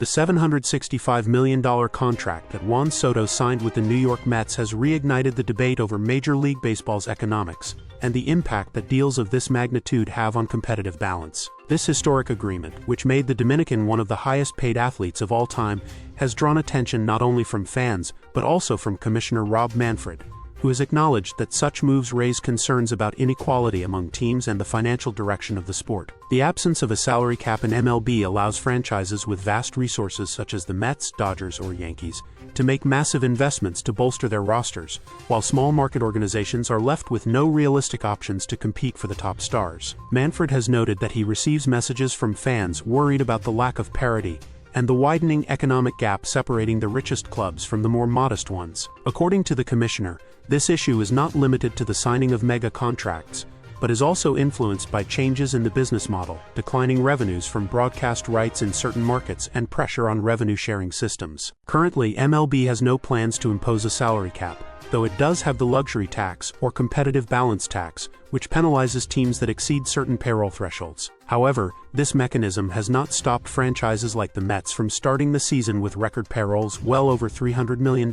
The $765 million contract that Juan Soto signed with the New York Mets has reignited the debate over Major League Baseball's economics and the impact that deals of this magnitude have on competitive balance. This historic agreement, which made the Dominican one of the highest-paid athletes of all time, has drawn attention not only from fans but also from Commissioner Rob Manfred, who has acknowledged that such moves raise concerns about inequality among teams and the financial direction of the sport. The absence of a salary cap in MLB allows franchises with vast resources such as the Mets, Dodgers, or Yankees to make massive investments to bolster their rosters, while small market organizations are left with no realistic options to compete for the top stars. Manfred has noted that he receives messages from fans worried about the lack of parity and the widening economic gap separating the richest clubs from the more modest ones. According to the commissioner, this issue is not limited to the signing of mega contracts, but is also influenced by changes in the business model, declining revenues from broadcast rights in certain markets, and pressure on revenue-sharing systems. Currently, MLB has no plans to impose a salary cap, though it does have the luxury tax or competitive balance tax, which penalizes teams that exceed certain payroll thresholds. However, this mechanism has not stopped franchises like the Mets from starting the season with record payrolls well over $300 million.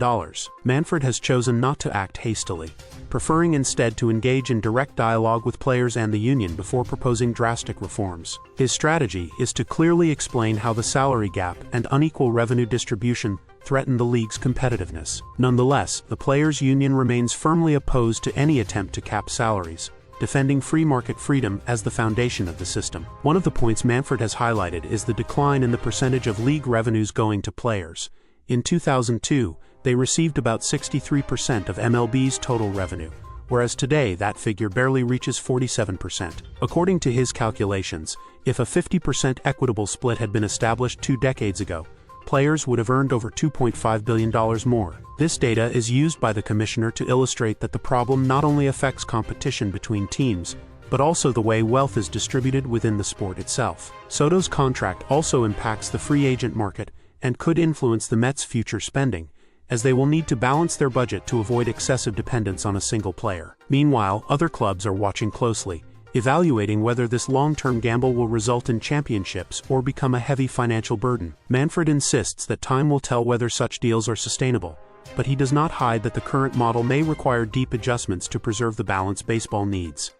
Manfred has chosen not to act hastily, preferring instead to engage in direct dialogue with players and the union before proposing drastic reforms. His strategy is to clearly explain how the salary gap and unequal revenue distribution threaten the league's competitiveness. Nonetheless, the players' union remains firmly opposed to any attempt to cap salaries, defending free market freedom as the foundation of the system. One of the points Manfred has highlighted is the decline in the percentage of league revenues going to players. In 2002, they received about 63% of MLB's total revenue, whereas today that figure barely reaches 47%. According to his calculations, if a 50% equitable split had been established 2 decades ago, players would have earned over $2.5 billion more. This data is used by the commissioner to illustrate that the problem not only affects competition between teams, but also the way wealth is distributed within the sport itself. Soto's contract also impacts the free agent market and could influence the Mets' future spending, as they will need to balance their budget to avoid excessive dependence on a single player. Meanwhile, other clubs are watching closely, evaluating whether this long-term gamble will result in championships or become a heavy financial burden. Manfred insists that time will tell whether such deals are sustainable, but he does not hide that the current model may require deep adjustments to preserve the balance baseball needs.